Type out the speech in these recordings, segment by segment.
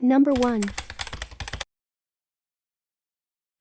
Number 1.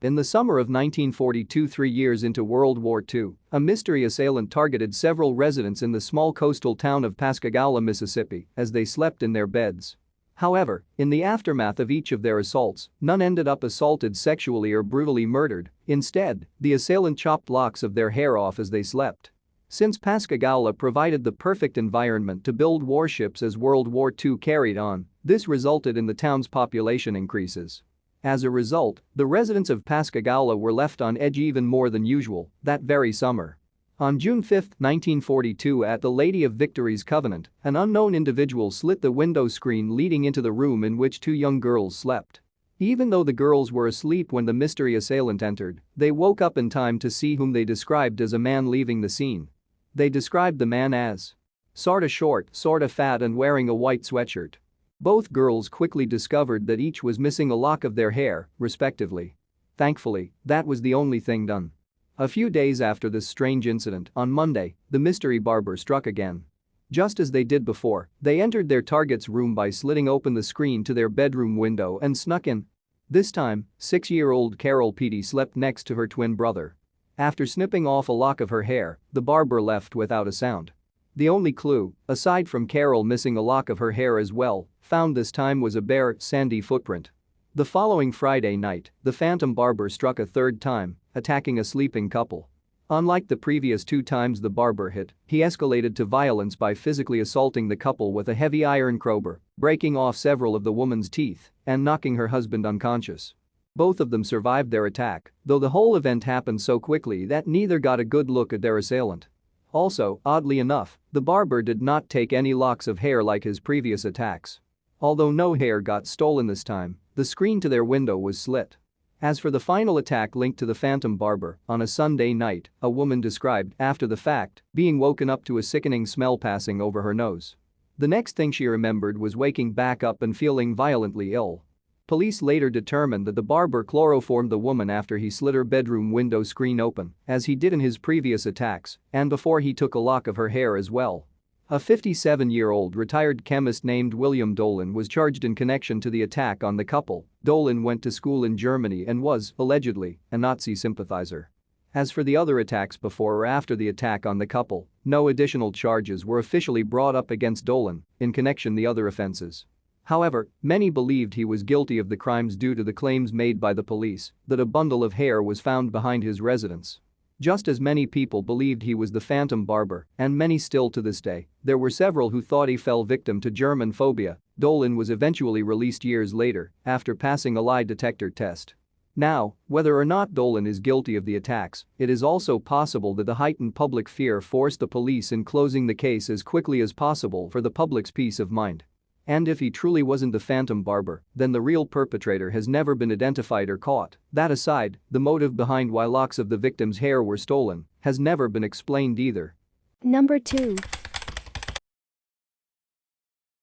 In the summer of 1942, 3 years into World War II, a mystery assailant targeted several residents in the small coastal town of Pascagoula, Mississippi, as they slept in their beds. However, in the aftermath of each of their assaults, none ended up assaulted sexually or brutally murdered. Instead, the assailant chopped locks of their hair off as they slept. Since Pascagoula provided the perfect environment to build warships as World War II carried on, this resulted in the town's population increases. As a result, the residents of Pascagoula were left on edge even more than usual that very summer. On June 5, 1942, at the Lady of Victory's Covenant, an unknown individual slit the window screen leading into the room in which two young girls slept. Even though the girls were asleep when the mystery assailant entered, they woke up in time to see whom they described as a man leaving the scene. They described the man as sorta short, sorta fat, and wearing a white sweatshirt. Both girls quickly discovered that each was missing a lock of their hair, respectively. Thankfully, that was the only thing done. A few days after this strange incident, on Monday, the mystery barber struck again. Just as they did before, they entered their target's room by slitting open the screen to their bedroom window and snuck in. This time, 6-year-old Carol Petey slept next to her twin brother. After snipping off a lock of her hair, the barber left without a sound. The only clue, aside from Carol missing a lock of her hair as well, found this time was a bare, sandy footprint. The following Friday night, the phantom barber struck a third time, attacking a sleeping couple. Unlike the previous 2 times the barber hit, he escalated to violence by physically assaulting the couple with a heavy iron crowbar, breaking off several of the woman's teeth, and knocking her husband unconscious. Both of them survived their attack, though the whole event happened so quickly that neither got a good look at their assailant. Also, oddly enough, the barber did not take any locks of hair like his previous attacks. Although no hair got stolen this time, the screen to their window was slit. As for the final attack linked to the phantom barber, on a Sunday night, a woman described, after the fact, being woken up to a sickening smell passing over her nose. The next thing she remembered was waking back up and feeling violently ill. Police later determined that the barber chloroformed the woman after he slit her bedroom window screen open, as he did in his previous attacks, and before he took a lock of her hair as well. A 57-year-old retired chemist named William Dolan was charged in connection to the attack on the couple. Dolan went to school in Germany and was, allegedly, a Nazi sympathizer. As for the other attacks before or after the attack on the couple, no additional charges were officially brought up against Dolan in connection the other offenses. However, many believed he was guilty of the crimes due to the claims made by the police that a bundle of hair was found behind his residence. Just as many people believed he was the phantom barber, and many still to this day, there were several who thought he fell victim to German phobia. Dolan was eventually released years later after passing a lie detector test. Now, whether or not Dolan is guilty of the attacks, it is also possible that the heightened public fear forced the police in closing the case as quickly as possible for the public's peace of mind. And if he truly wasn't the phantom barber, then the real perpetrator has never been identified or caught. That aside, the motive behind why locks of the victim's hair were stolen has never been explained either. Number 2.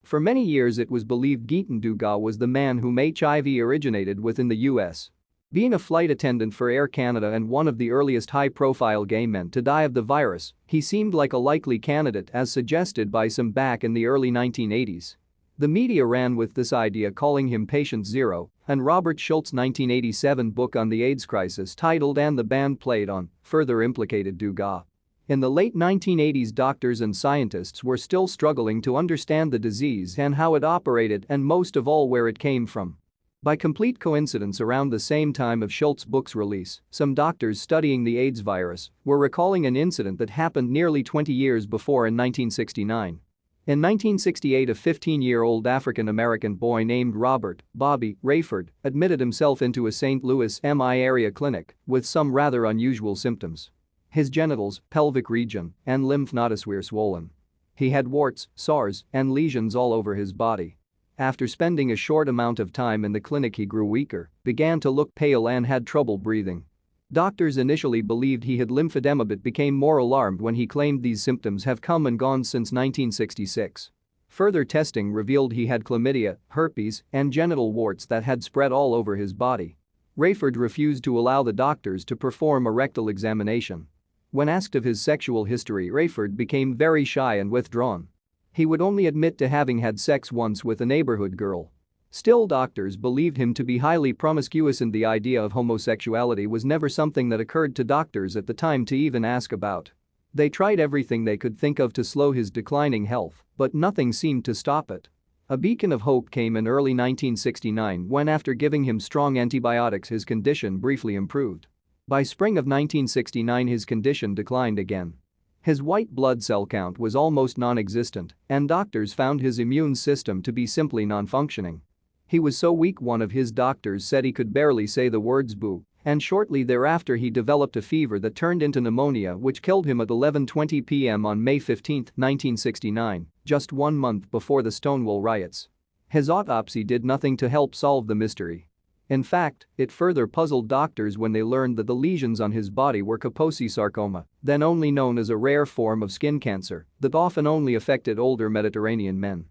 For many years it was believed Geeton Dugas was the man whom HIV originated within the US. Being a flight attendant for Air Canada and one of the earliest high-profile gay men to die of the virus, he seemed like a likely candidate as suggested by some back in the early 1980s. The media ran with this idea, calling him Patient Zero, and Robert Schultz's 1987 book on the AIDS crisis titled "And the Band Played On" further implicated Dugas. In the late 1980s, doctors and scientists were still struggling to understand the disease and how it operated, and most of all where it came from. By complete coincidence, around the same time of Schultz's book's release, some doctors studying the AIDS virus were recalling an incident that happened nearly 20 years before in 1969. In 1968, a 15-year-old African-American boy named Robert "Bobby" Rayford admitted himself into a St. Louis, MI area clinic with some rather unusual symptoms. His genitals, pelvic region, and lymph nodes were swollen. He had warts, sores, and lesions all over his body. After spending a short amount of time in the clinic, he grew weaker, began to look pale, and had trouble breathing. Doctors initially believed he had lymphedema but became more alarmed when he claimed these symptoms have come and gone since 1966. Further testing revealed he had chlamydia, herpes, and genital warts that had spread all over his body. Rayford refused to allow the doctors to perform a rectal examination. When asked of his sexual history, Rayford became very shy and withdrawn. He would only admit to having had sex once with a neighborhood girl. Still, doctors believed him to be highly promiscuous, and the idea of homosexuality was never something that occurred to doctors at the time to even ask about. They tried everything they could think of to slow his declining health, but nothing seemed to stop it. A beacon of hope came in early 1969 when, after giving him strong antibiotics, his condition briefly improved. By spring of 1969, his condition declined again. His white blood cell count was almost non-existent, and doctors found his immune system to be simply non-functioning. He was so weak, one of his doctors said he could barely say the words boo, and shortly thereafter he developed a fever that turned into pneumonia, which killed him at 11:20 p.m. on May 15, 1969, just 1 month before the Stonewall riots. His autopsy did nothing to help solve the mystery. In fact, it further puzzled doctors when they learned that the lesions on his body were Kaposi sarcoma, then only known as a rare form of skin cancer that often only affected older Mediterranean men.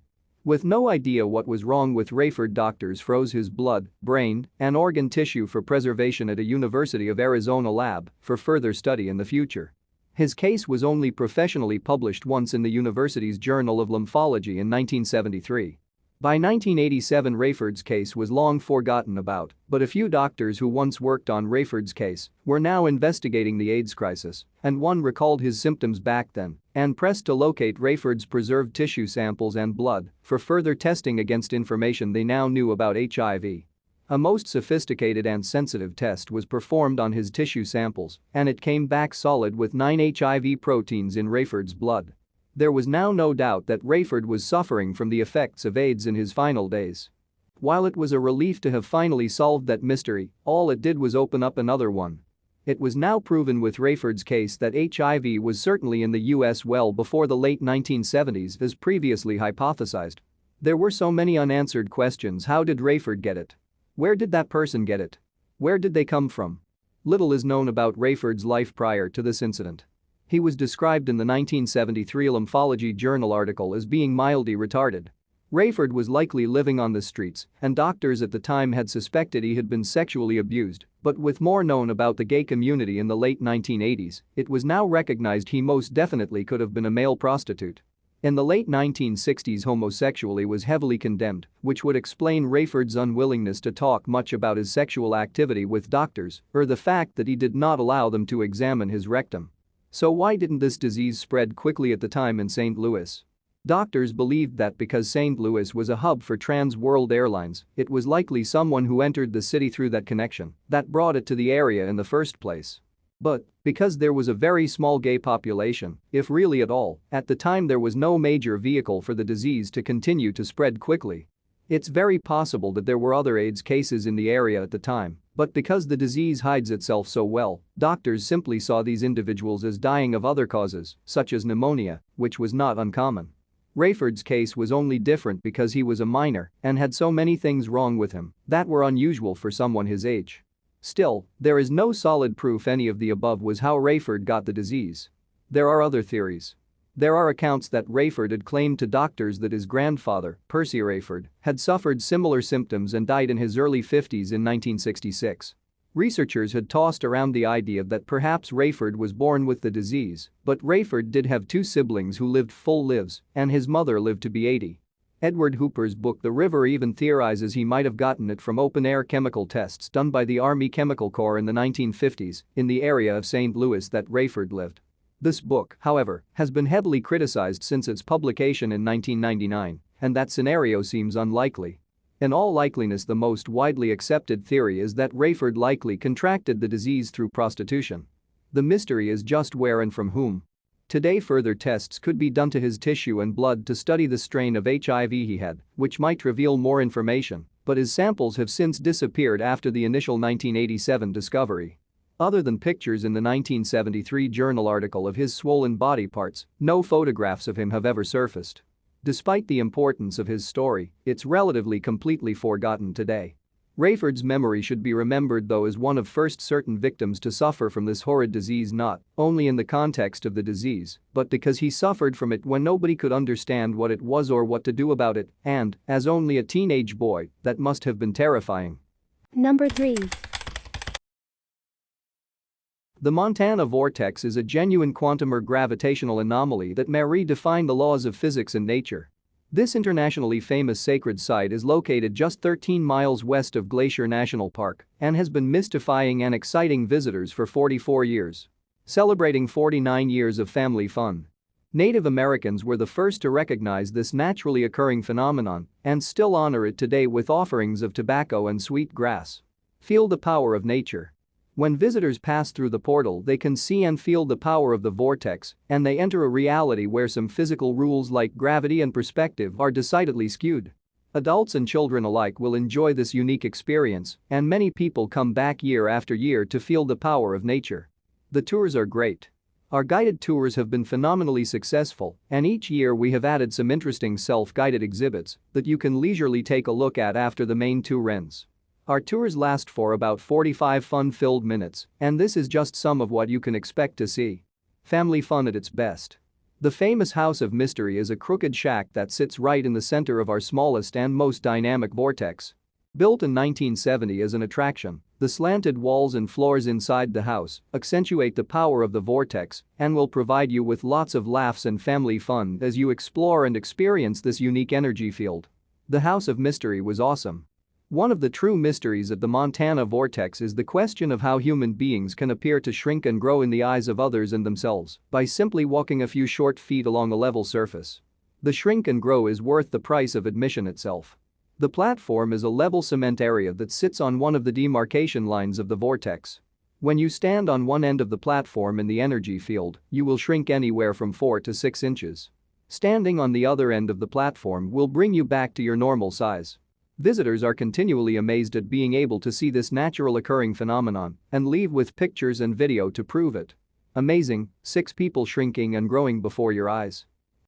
With no idea what was wrong with Rayford, doctors froze his blood, brain, and organ tissue for preservation at a University of Arizona lab for further study in the future. His case was only professionally published once in the university's Journal of Lymphology in 1973. By 1987, Rayford's case was long forgotten about, but a few doctors who once worked on Rayford's case were now investigating the AIDS crisis, and one recalled his symptoms back then and pressed to locate Rayford's preserved tissue samples and blood for further testing against information they now knew about HIV. A most sophisticated and sensitive test was performed on his tissue samples, and it came back solid with 9 HIV proteins in Rayford's blood. There was now no doubt that Rayford was suffering from the effects of AIDS in his final days. While it was a relief to have finally solved that mystery, all it did was open up another one. It was now proven with Rayford's case that HIV was certainly in the US well before the late 1970s as previously hypothesized. There were so many unanswered questions. How did Rayford get it? Where did that person get it? Where did they come from? Little is known about Rayford's life prior to this incident. He was described in the 1973 Lymphology Journal article as being mildly retarded. Rayford was likely living on the streets, and doctors at the time had suspected he had been sexually abused, but with more known about the gay community in the late 1980s, it was now recognized he most definitely could have been a male prostitute. In the late 1960s, homosexuality was heavily condemned, which would explain Rayford's unwillingness to talk much about his sexual activity with doctors, or the fact that he did not allow them to examine his rectum. So why didn't this disease spread quickly at the time in St. Louis? Doctors believed that because St. Louis was a hub for Trans World Airlines, it was likely someone who entered the city through that connection that brought it to the area in the first place. But, because there was a very small gay population, if really at all, at the time there was no major vehicle for the disease to continue to spread quickly. It's very possible that there were other AIDS cases in the area at the time, but because the disease hides itself so well, doctors simply saw these individuals as dying of other causes, such as pneumonia, which was not uncommon. Rayford's case was only different because he was a minor and had so many things wrong with him that were unusual for someone his age. Still, there is no solid proof any of the above was how Rayford got the disease. There are other theories. There are accounts that Rayford had claimed to doctors that his grandfather, Percy Rayford, had suffered similar symptoms and died in his early 50s in 1966. Researchers had tossed around the idea that perhaps Rayford was born with the disease, but Rayford did have 2 siblings who lived full lives, and his mother lived to be 80. Edward Hooper's book The River even theorizes he might have gotten it from open-air chemical tests done by the Army Chemical Corps in the 1950s in the area of St. Louis that Rayford lived. This book, however, has been heavily criticized since its publication in 1999, and that scenario seems unlikely. In all likeliness, the most widely accepted theory is that Rayford likely contracted the disease through prostitution. The mystery is just where and from whom. Today, further tests could be done to his tissue and blood to study the strain of HIV he had, which might reveal more information, but his samples have since disappeared after the initial 1987 discovery. Other than pictures in the 1973 journal article of his swollen body parts, no photographs of him have ever surfaced. Despite the importance of his story, it's relatively completely forgotten today. Rayford's memory should be remembered though as one of first certain victims to suffer from this horrid disease, not only in the context of the disease, but because he suffered from it when nobody could understand what it was or what to do about it, and, as only a teenage boy, that must have been terrifying. Number 3. The Montana vortex is a genuine quantum or gravitational anomaly that may redefine the laws of physics and nature. This internationally famous sacred site is located just 13 miles west of Glacier National Park and has been mystifying and exciting visitors for 44 years. Celebrating 49 years of family fun. Native Americans were the first to recognize this naturally occurring phenomenon and still honor it today with offerings of tobacco and sweet grass. Feel the power of nature. When visitors pass through the portal, they can see and feel the power of the vortex, and they enter a reality where some physical rules like gravity and perspective are decidedly skewed. Adults and children alike will enjoy this unique experience, and many people come back year after year to feel the power of nature. The tours are great. Our guided tours have been phenomenally successful, and each year we have added some interesting self-guided exhibits that you can leisurely take a look at after the main tour ends. Our tours last for about 45 fun-filled minutes, and this is just some of what you can expect to see. Family fun at its best. The famous House of Mystery is a crooked shack that sits right in the center of our smallest and most dynamic vortex. Built in 1970 as an attraction, the slanted walls and floors inside the house accentuate the power of the vortex and will provide you with lots of laughs and family fun as you explore and experience this unique energy field. The House of Mystery was awesome. One of the true mysteries of the Montana vortex is the question of how human beings can appear to shrink and grow in the eyes of others and themselves by simply walking a few short feet along a level surface. The shrink and grow is worth the price of admission itself. The platform is a level cement area that sits on one of the demarcation lines of the vortex. When you stand on one end of the platform in the energy field, you will shrink anywhere from 4 to 6 inches. Standing on the other end of the platform will bring you back to your normal size. Visitors are continually amazed at being able to see this natural occurring phenomenon and leave with pictures and video to prove it. Amazing, 6 people shrinking and growing before your eyes.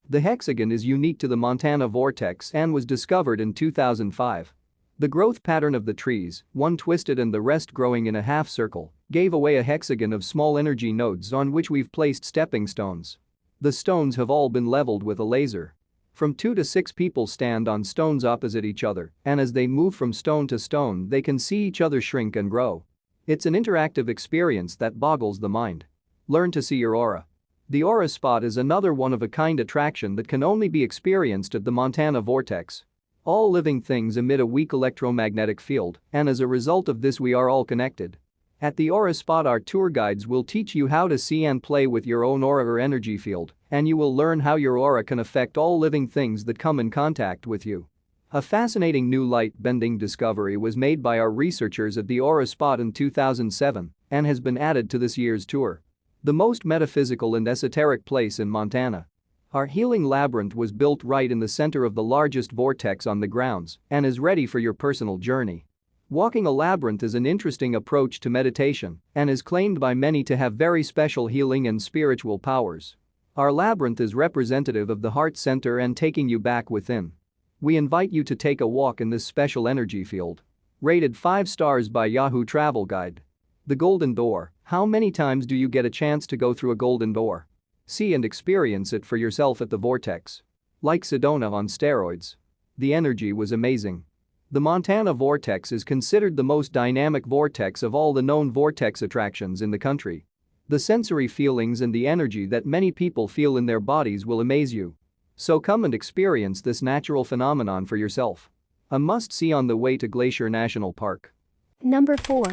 The hexagon is unique to the Montana vortex and was discovered in 2005. The growth pattern of the trees, one twisted and the rest growing in a half circle, gave away a hexagon of small energy nodes on which we've placed stepping stones. The stones have all been leveled with a laser. From 2 to 6 people stand on stones opposite each other, and as they move from stone to stone they can see each other shrink and grow. It's an interactive experience that boggles the mind. Learn to see your aura. The aura spot is another one-of-a-kind attraction that can only be experienced at the Montana vortex. All living things emit a weak electromagnetic field, and as a result of this we are all connected. At the aura spot our tour guides will teach you how to see and play with your own aura or energy field, and you will learn how your aura can affect all living things that come in contact with you. A fascinating new light-bending discovery was made by our researchers at the aura spot in 2007 and has been added to this year's tour. The most metaphysical and esoteric place in Montana. Our healing labyrinth was built right in the center of the largest vortex on the grounds and is ready for your personal journey. Walking a labyrinth is an interesting approach to meditation and is claimed by many to have very special healing and spiritual powers. Our labyrinth is representative of the heart center and taking you back within. We invite you to take a walk in this special energy field. Rated 5 stars by Yahoo Travel Guide. The Golden Door. How many times do you get a chance to go through a golden door? See and experience it for yourself at the vortex. Like Sedona on steroids. The energy was amazing. The Montana vortex is considered the most dynamic vortex of all the known vortex attractions in the country. The sensory feelings and the energy that many people feel in their bodies will amaze you. So come and experience this natural phenomenon for yourself. A must-see on the way to Glacier National Park. Number 4.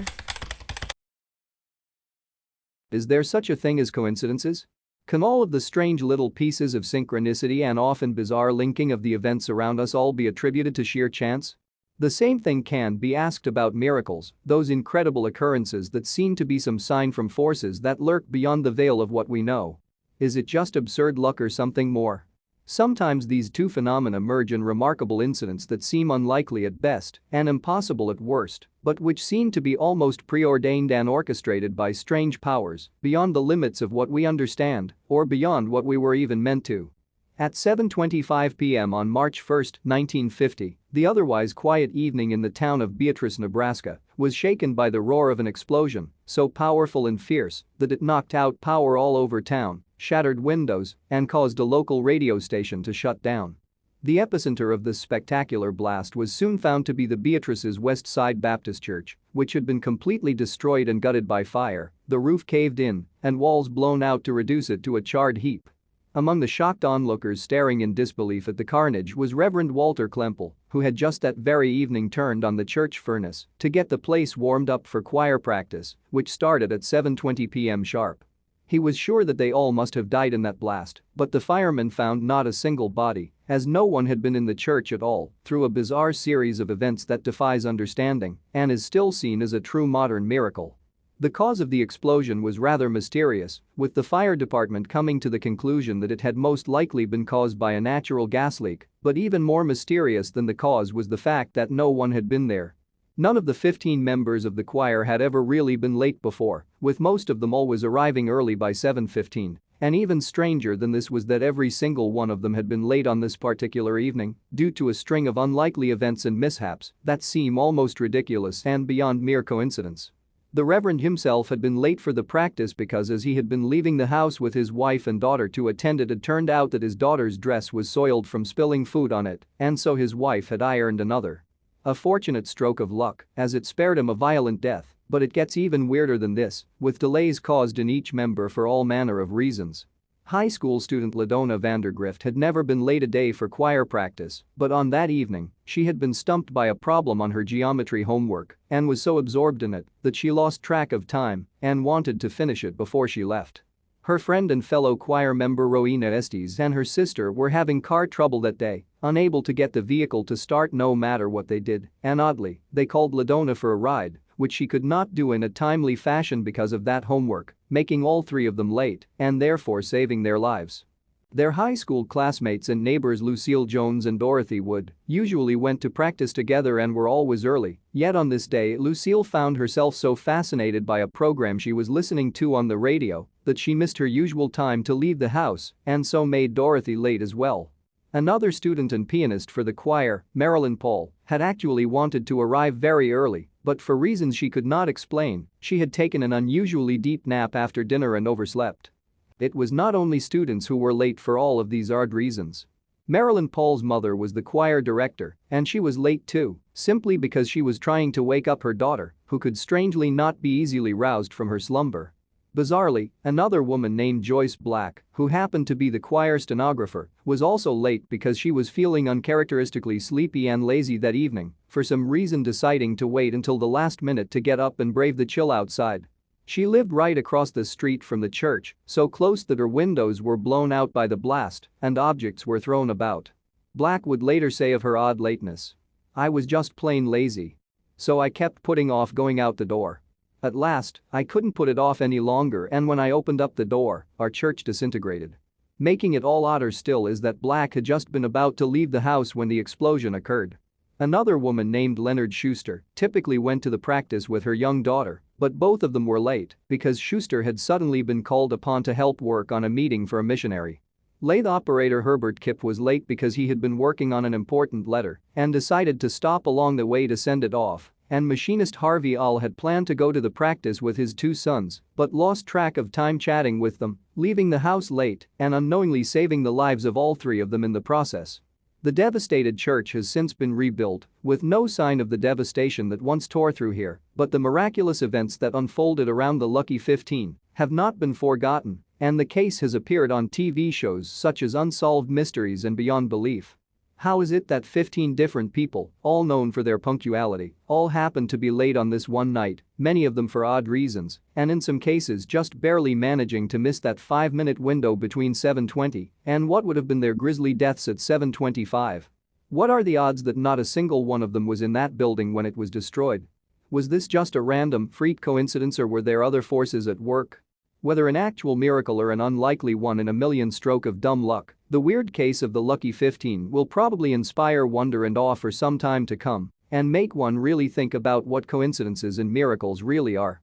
Is there such a thing as coincidences? Can all of the strange little pieces of synchronicity and often bizarre linking of the events around us all be attributed to sheer chance? The same thing can be asked about miracles, those incredible occurrences that seem to be some sign from forces that lurk beyond the veil of what we know. Is it just absurd luck or something more? Sometimes these two phenomena merge in remarkable incidents that seem unlikely at best and impossible at worst, but which seem to be almost preordained and orchestrated by strange powers beyond the limits of what we understand or beyond what we were even meant to. At 7:25 p.m. on March 1, 1950, the otherwise quiet evening in the town of Beatrice, Nebraska, was shaken by the roar of an explosion so powerful and fierce that it knocked out power all over town, shattered windows, and caused a local radio station to shut down. The epicenter of this spectacular blast was soon found to be the Beatrice's West Side Baptist Church, which had been completely destroyed and gutted by fire, the roof caved in, and walls blown out to reduce it to a charred heap. Among the shocked onlookers staring in disbelief at the carnage was Reverend Walter Klemple, who had just that very evening turned on the church furnace to get the place warmed up for choir practice, which started at 7:20 p.m. sharp. He was sure that they all must have died in that blast, but the firemen found not a single body, as no one had been in the church at all, through a bizarre series of events that defies understanding and is still seen as a true modern miracle. The cause of the explosion was rather mysterious, with the fire department coming to the conclusion that it had most likely been caused by a natural gas leak, but even more mysterious than the cause was the fact that no one had been there. None of the 15 members of the choir had ever really been late before, with most of them always arriving early by 7:15, and even stranger than this was that every single one of them had been late on this particular evening due to a string of unlikely events and mishaps that seem almost ridiculous and beyond mere coincidence. The Reverend himself had been late for the practice because as he had been leaving the house with his wife and daughter to attend it turned out that his daughter's dress was soiled from spilling food on it, and so his wife had ironed another. A fortunate stroke of luck, as it spared him a violent death, but it gets even weirder than this, with delays caused in each member for all manner of reasons. High school student LaDonna Vandergrift had never been late a day for choir practice, but on that evening, she had been stumped by a problem on her geometry homework and was so absorbed in it that she lost track of time and wanted to finish it before she left. Her friend and fellow choir member Rowena Estes and her sister were having car trouble that day, unable to get the vehicle to start no matter what they did, and oddly, they called LaDonna for a ride, which she could not do in a timely fashion because of that homework, making all three of them late and therefore saving their lives. Their high school classmates and neighbors Lucille Jones and Dorothy Wood usually went to practice together and were always early, yet on this day Lucille found herself so fascinated by a program she was listening to on the radio that she missed her usual time to leave the house and so made Dorothy late as well. Another student and pianist for the choir, Marilyn Paul, had actually wanted to arrive very early, but for reasons she could not explain, she had taken an unusually deep nap after dinner and overslept. It was not only students who were late for all of these odd reasons. Marilyn Paul's mother was the choir director, and she was late too, simply because she was trying to wake up her daughter, who could strangely not be easily roused from her slumber. Bizarrely, another woman named Joyce Black, who happened to be the choir stenographer, was also late because she was feeling uncharacteristically sleepy and lazy that evening, for some reason deciding to wait until the last minute to get up and brave the chill outside. She lived right across the street from the church, so close that her windows were blown out by the blast and objects were thrown about. Black would later say of her odd lateness, "I was just plain lazy. So I kept putting off going out the door. At last, I couldn't put it off any longer and when I opened up the door, our church disintegrated." Making it all odder still is that Black had just been about to leave the house when the explosion occurred. Another woman named Leonard Schuster typically went to the practice with her young daughter, but both of them were late because Schuster had suddenly been called upon to help work on a meeting for a missionary. Lathe operator Herbert Kipp was late because he had been working on an important letter and decided to stop along the way to send it off, and machinist Harvey All had planned to go to the practice with his two sons but lost track of time chatting with them, leaving the house late and unknowingly saving the lives of all three of them in the process. The devastated church has since been rebuilt, with no sign of the devastation that once tore through here, but the miraculous events that unfolded around the Lucky 15 have not been forgotten, and the case has appeared on TV shows such as Unsolved Mysteries and Beyond Belief. How is it that 15 different people, all known for their punctuality, all happened to be late on this one night, many of them for odd reasons, and in some cases just barely managing to miss that 5-minute window between 7:20 and what would have been their grisly deaths at 7:25? What are the odds that not a single one of them was in that building when it was destroyed? Was this just a random freak coincidence or were there other forces at work? Whether an actual miracle or an unlikely one in a million stroke of dumb luck, the weird case of the Lucky 15 will probably inspire wonder and awe for some time to come and make one really think about what coincidences and miracles really are.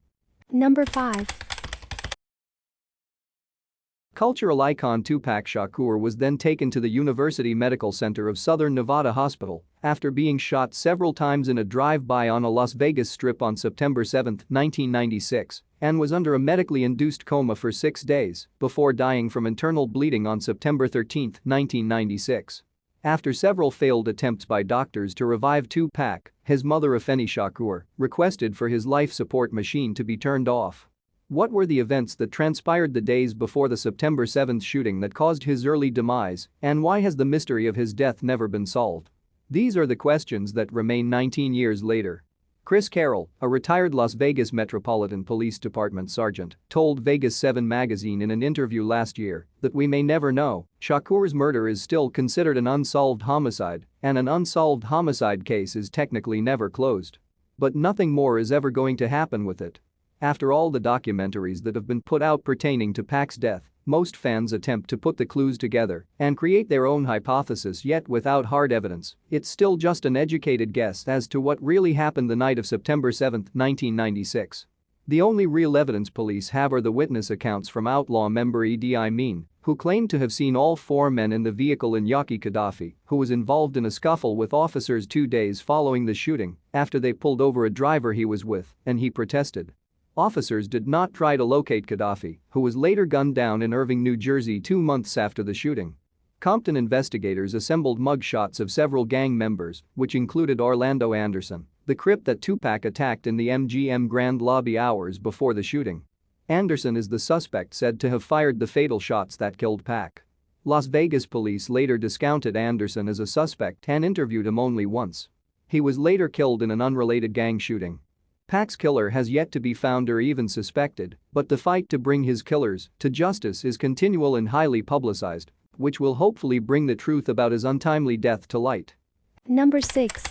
Number 5. Cultural icon Tupac Shakur was then taken to the University Medical Center of Southern Nevada Hospital after being shot several times in a drive-by on a Las Vegas strip on September 7, 1996, and was under a medically induced coma for 6 days before dying from internal bleeding on September 13, 1996. After several failed attempts by doctors to revive Tupac, his mother Afeni Shakur requested for his life support machine to be turned off. What were the events that transpired the days before the September 7 shooting that caused his early demise, and why has the mystery of his death never been solved? These are the questions that remain 19 years later. Chris Carroll, a retired Las Vegas Metropolitan Police Department sergeant, told Vegas 7 magazine in an interview last year that we may never know. Shakur's murder is still considered an unsolved homicide, and an unsolved homicide case is technically never closed. But nothing more is ever going to happen with it. After all the documentaries that have been put out pertaining to Pac's death, most fans attempt to put the clues together and create their own hypothesis, yet without hard evidence. It's still just an educated guess as to what really happened the night of September 7, 1996. The only real evidence police have are the witness accounts from outlaw member Idi Amin, who claimed to have seen all 4 men in the vehicle, and Yaki Gaddafi, who was involved in a scuffle with officers 2 days following the shooting after they pulled over a driver he was with and he protested. Officers did not try to locate Gaddafi, who was later gunned down in Irving, New Jersey 2 months after the shooting. Compton investigators assembled mugshots of several gang members, which included Orlando Anderson, the Crip that Tupac attacked in the MGM Grand Lobby hours before the shooting. Anderson is the suspect said to have fired the fatal shots that killed Pac. Las Vegas police later discounted Anderson as a suspect and interviewed him only once. He was later killed in an unrelated gang shooting. Pac's killer has yet to be found or even suspected, but the fight to bring his killers to justice is continual and highly publicized, which will hopefully bring the truth about his untimely death to light. Number 6.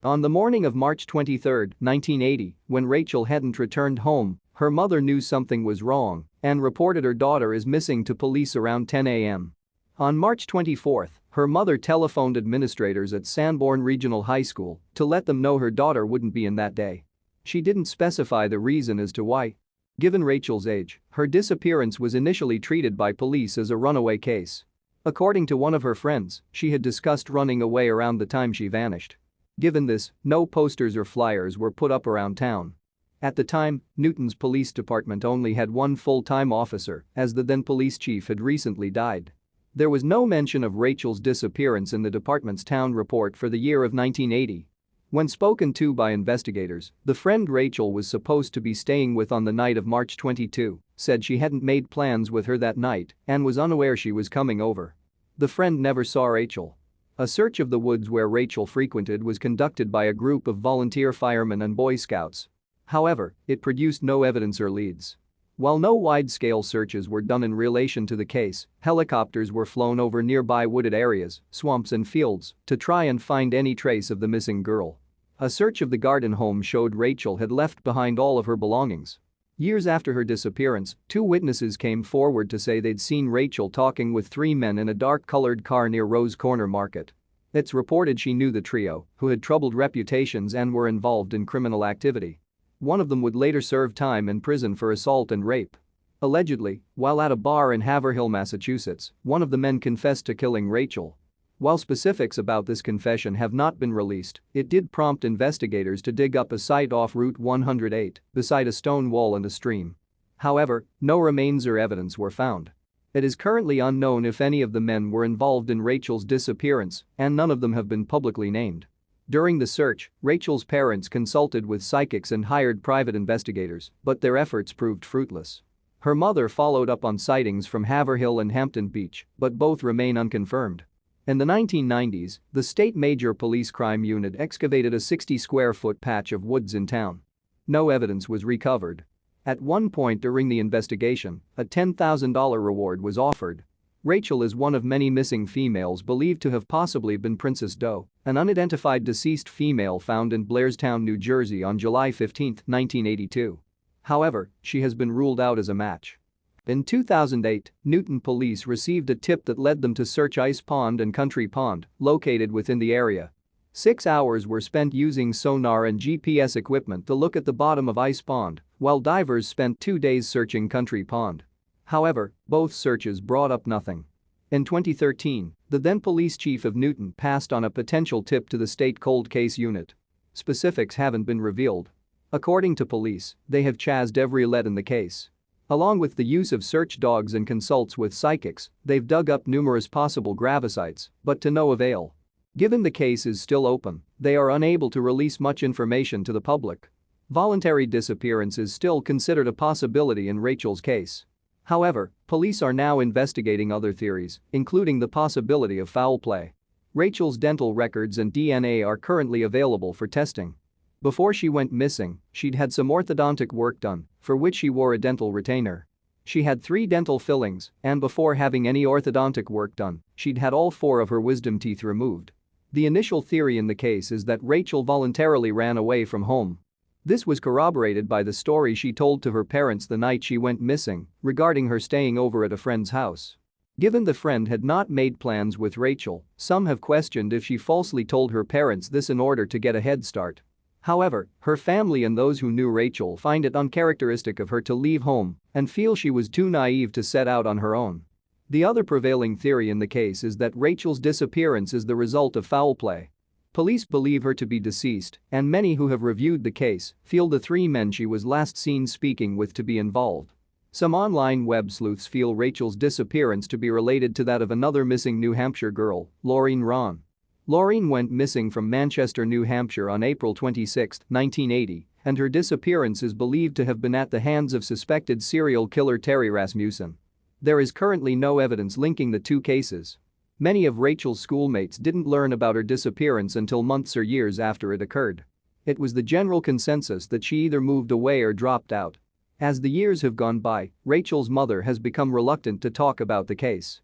On the morning of March 23, 1980, when Rachel hadn't returned home, her mother knew something was wrong and reported her daughter is missing to police around 10 a.m. On March 24, her mother telephoned administrators at Sanborn Regional High School to let them know her daughter wouldn't be in that day. She didn't specify the reason as to why. Given Rachel's age, her disappearance was initially treated by police as a runaway case. According to one of her friends, she had discussed running away around the time she vanished. Given this, no posters or flyers were put up around town. At the time, Newton's police department only had one full-time officer, as the then police chief had recently died. There was no mention of Rachel's disappearance in the department's town report for the year of 1980. When spoken to by investigators, the friend Rachel was supposed to be staying with on the night of March 22 said she hadn't made plans with her that night and was unaware she was coming over. The friend never saw Rachel. A search of the woods where Rachel frequented was conducted by a group of volunteer firemen and Boy Scouts. However, it produced no evidence or leads. While no wide-scale searches were done in relation to the case, helicopters were flown over nearby wooded areas, swamps and fields to try and find any trace of the missing girl. A search of the garden home showed Rachel had left behind all of her belongings. Years after her disappearance, 2 witnesses came forward to say they'd seen Rachel talking with 3 men in a dark-colored car near Rose Corner Market. It's reported she knew the trio, who had troubled reputations and were involved in criminal activity. One of them would later serve time in prison for assault and rape. Allegedly, while at a bar in Haverhill, Massachusetts, one of the men confessed to killing Rachel. While specifics about this confession have not been released, it did prompt investigators to dig up a site off Route 108 beside a stone wall and a stream. However, no remains or evidence were found. It is currently unknown if any of the men were involved in Rachel's disappearance, and none of them have been publicly named. During the search, Rachel's parents consulted with psychics and hired private investigators, but their efforts proved fruitless. Her mother followed up on sightings from Haverhill and Hampton Beach, but both remain unconfirmed. In the 1990s, the state major police crime unit excavated a 60-square-foot patch of woods in town. No evidence was recovered. At one point during the investigation, a $10,000 reward was offered. Rachel is one of many missing females believed to have possibly been Princess Doe, an unidentified deceased female found in Blairstown, New Jersey on July 15, 1982. However, she has been ruled out as a match. In 2008, Newton police received a tip that led them to search Ice Pond and Country Pond, located within the area. 6 hours were spent using sonar and GPS equipment to look at the bottom of Ice Pond, while divers spent 2 days searching Country Pond. However, both searches brought up nothing. In 2013, the then police chief of Newton passed on a potential tip to the state cold case unit. Specifics haven't been revealed. According to police, they have chased every lead in the case. Along with the use of search dogs and consults with psychics, they've dug up numerous possible gravisites, but to no avail. Given the case is still open, they are unable to release much information to the public. Voluntary disappearance is still considered a possibility in Rachel's case. However, police are now investigating other theories, including the possibility of foul play. Rachel's dental records and DNA are currently available for testing. Before she went missing, she'd had some orthodontic work done, for which she wore a dental retainer. She had 3 dental fillings, and before having any orthodontic work done, she'd had all 4 of her wisdom teeth removed. The initial theory in the case is that Rachel voluntarily ran away from home. This was corroborated by the story she told to her parents the night she went missing regarding her staying over at a friend's house. Given the friend had not made plans with Rachel, some have questioned if she falsely told her parents this in order to get a head start. However, her family and those who knew Rachel find it uncharacteristic of her to leave home and feel she was too naive to set out on her own. The other prevailing theory in the case is that Rachel's disappearance is the result of foul play. Police believe her to be deceased, and many who have reviewed the case feel the 3 men she was last seen speaking with to be involved. Some online web sleuths feel Rachel's disappearance to be related to that of another missing New Hampshire girl, Laureen Rahn. Laureen went missing from Manchester, New Hampshire on April 26, 1980, and her disappearance is believed to have been at the hands of suspected serial killer Terry Rasmussen. There is currently no evidence linking the 2 cases. Many of Rachel's schoolmates didn't learn about her disappearance until months or years after it occurred. It was the general consensus that she either moved away or dropped out. As the years have gone by, Rachel's mother has become reluctant to talk about the case.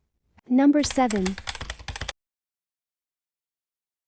Number 7.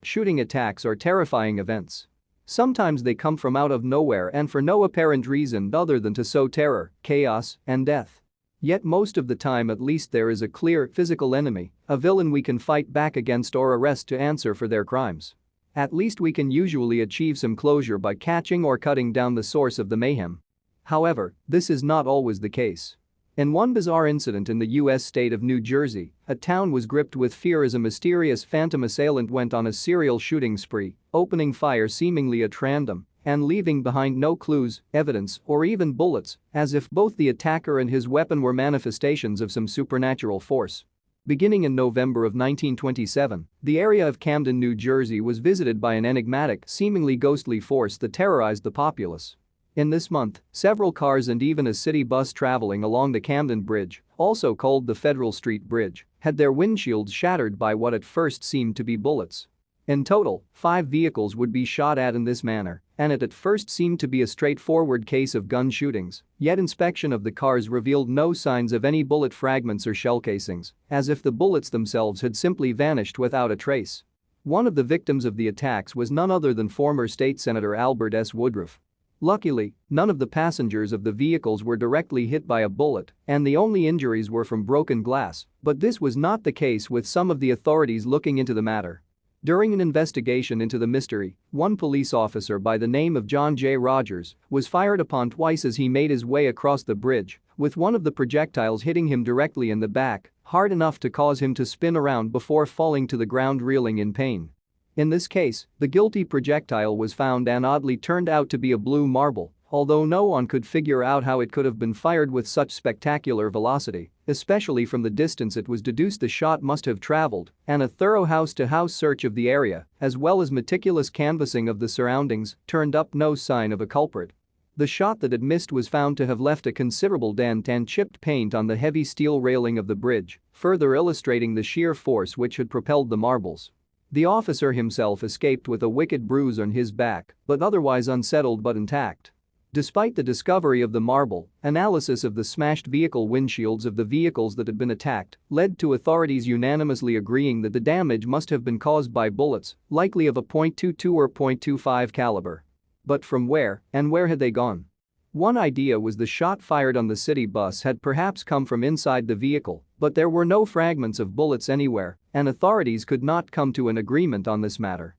Shooting attacks are terrifying events. Sometimes they come from out of nowhere and for no apparent reason other than to sow terror, chaos, and death. Yet most of the time at least there is a clear physical enemy, a villain we can fight back against or arrest to answer for their crimes. At least we can usually achieve some closure by catching or cutting down the source of the mayhem. However, this is not always the case. In one bizarre incident in the U.S. state of New Jersey, a town was gripped with fear as a mysterious phantom assailant went on a serial shooting spree, opening fire seemingly at random and leaving behind no clues, evidence, or even bullets, as if both the attacker and his weapon were manifestations of some supernatural force. Beginning in November of 1927, the area of Camden, New Jersey was visited by an enigmatic, seemingly ghostly force that terrorized the populace. In this month, several cars and even a city bus traveling along the Camden Bridge, also called the Federal Street Bridge, had their windshields shattered by what at first seemed to be bullets. In total, 5 vehicles would be shot at in this manner, and it at first seemed to be a straightforward case of gun shootings, yet inspection of the cars revealed no signs of any bullet fragments or shell casings, as if the bullets themselves had simply vanished without a trace. One of the victims of the attacks was none other than former State Senator Albert S. Woodruff. Luckily, none of the passengers of the vehicles were directly hit by a bullet, and the only injuries were from broken glass, but this was not the case with some of the authorities looking into the matter. During an investigation into the mystery, one police officer by the name of John J. Rogers was fired upon twice as he made his way across the bridge, with one of the projectiles hitting him directly in the back, hard enough to cause him to spin around before falling to the ground reeling in pain. In this case, the guilty projectile was found and oddly turned out to be a blue marble, although no one could figure out how it could have been fired with such spectacular velocity, especially from the distance it was deduced the shot must have traveled, and a thorough house-to-house search of the area, as well as meticulous canvassing of the surroundings, turned up no sign of a culprit. The shot that had missed was found to have left a considerable dent and chipped paint on the heavy steel railing of the bridge, further illustrating the sheer force which had propelled the marbles. The officer himself escaped with a wicked bruise on his back, but otherwise unsettled but intact. Despite the discovery of the marble, analysis of the smashed vehicle windshields of the vehicles that had been attacked led to authorities unanimously agreeing that the damage must have been caused by bullets, likely of a .22 or .25 caliber. But from where, and where had they gone? One idea was the shot fired on the city bus had perhaps come from inside the vehicle, but there were no fragments of bullets anywhere, and authorities could not come to an agreement on this matter.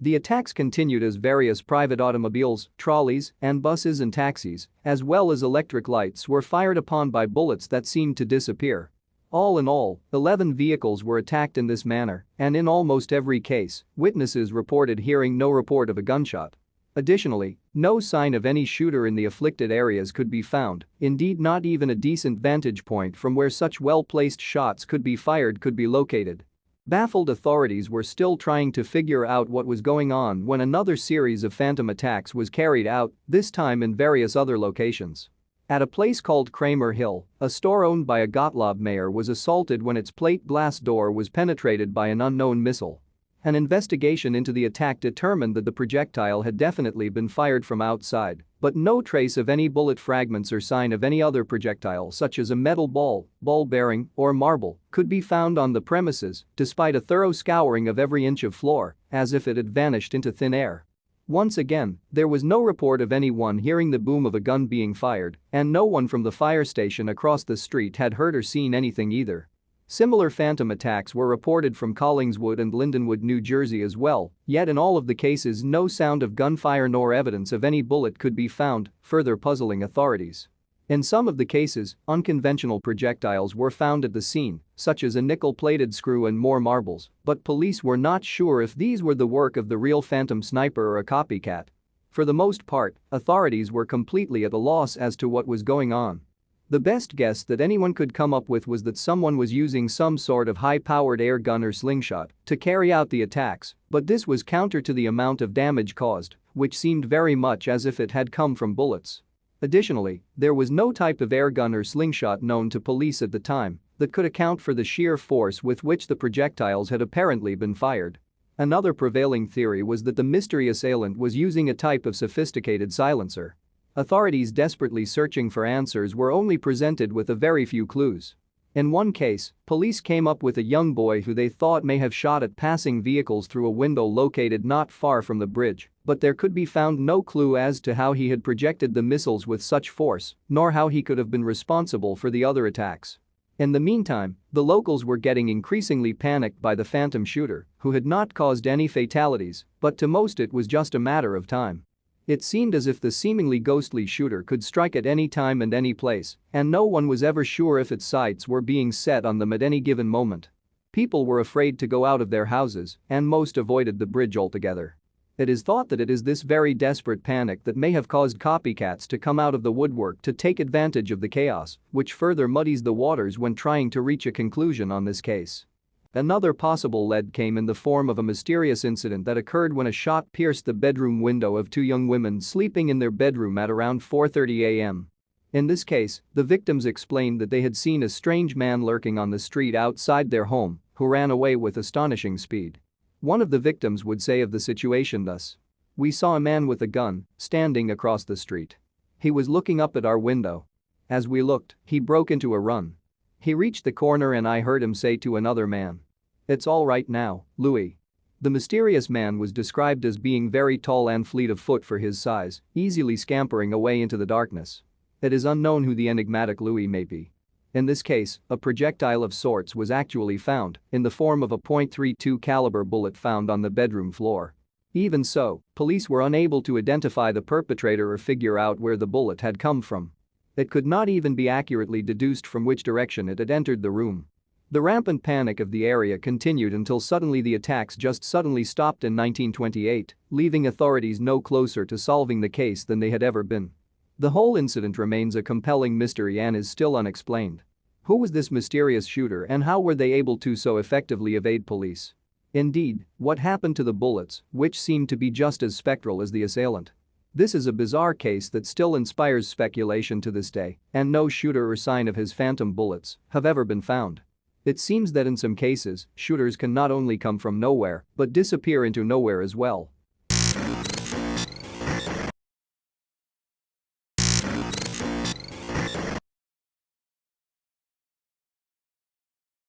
The attacks continued as various private automobiles, trolleys, and buses and taxis, as well as electric lights, were fired upon by bullets that seemed to disappear. All in all, 11 vehicles were attacked in this manner, and in almost every case, witnesses reported hearing no report of a gunshot. Additionally, no sign of any shooter in the afflicted areas could be found, indeed not even a decent vantage point from where such well-placed shots could be fired could be located. Baffled authorities were still trying to figure out what was going on when another series of phantom attacks was carried out, this time in various other locations. At a place called Kramer Hill, a store owned by a Gottlob mayor was assaulted when its plate glass door was penetrated by an unknown missile. An investigation into the attack determined that the projectile had definitely been fired from outside, but no trace of any bullet fragments or sign of any other projectile such as a metal ball bearing, or marble could be found on the premises, despite a thorough scouring of every inch of floor, as if it had vanished into thin air. Once again, there was no report of anyone hearing the boom of a gun being fired, and no one from the fire station across the street had heard or seen anything either. Similar phantom attacks were reported from Collingswood and Lindenwood, New Jersey as well, yet in all of the cases no sound of gunfire nor evidence of any bullet could be found, further puzzling authorities. In some of the cases, unconventional projectiles were found at the scene, such as a nickel-plated screw and more marbles, but police were not sure if these were the work of the real phantom sniper or a copycat. For the most part, authorities were completely at a loss as to what was going on. The best guess that anyone could come up with was that someone was using some sort of high-powered air gun or slingshot to carry out the attacks, but this was counter to the amount of damage caused, which seemed very much as if it had come from bullets. Additionally, there was no type of air gun or slingshot known to police at the time that could account for the sheer force with which the projectiles had apparently been fired. Another prevailing theory was that the mystery assailant was using a type of sophisticated silencer. Authorities desperately searching for answers were only presented with a very few clues. In one case, police came up with a young boy who they thought may have shot at passing vehicles through a window located not far from the bridge, but there could be found no clue as to how he had projected the missiles with such force, nor how he could have been responsible for the other attacks. In the meantime, the locals were getting increasingly panicked by the phantom shooter, who had not caused any fatalities, but to most it was just a matter of time. It seemed as if the seemingly ghostly shooter could strike at any time and any place, and no one was ever sure if its sights were being set on them at any given moment. People were afraid to go out of their houses, and most avoided the bridge altogether. It is thought that it is this very desperate panic that may have caused copycats to come out of the woodwork to take advantage of the chaos, which further muddies the waters when trying to reach a conclusion on this case. Another possible lead came in the form of a mysterious incident that occurred when a shot pierced the bedroom window of two young women sleeping in their bedroom at around 4:30 a.m. In this case, the victims explained that they had seen a strange man lurking on the street outside their home, who ran away with astonishing speed. One of the victims would say of the situation thus: "We saw a man with a gun standing across the street. He was looking up at our window. As we looked, he broke into a run. He reached the corner and I heard him say to another man, 'It's all right now, Louis.'" The mysterious man was described as being very tall and fleet of foot for his size, easily scampering away into the darkness. It is unknown who the enigmatic Louis may be. In this case, a projectile of sorts was actually found in the form of a .32 caliber bullet found on the bedroom floor. Even so, police were unable to identify the perpetrator or figure out where the bullet had come from. It could not even be accurately deduced from which direction it had entered the room. The rampant panic of the area continued until suddenly the attacks just suddenly stopped in 1928, leaving authorities no closer to solving the case than they had ever been. The whole incident remains a compelling mystery and is still unexplained. Who was this mysterious shooter and how were they able to so effectively evade police? Indeed, what happened to the bullets, which seemed to be just as spectral as the assailant? This is a bizarre case that still inspires speculation to this day, and no shooter or sign of his phantom bullets have ever been found. It seems that in some cases, shooters can not only come from nowhere but disappear into nowhere as well.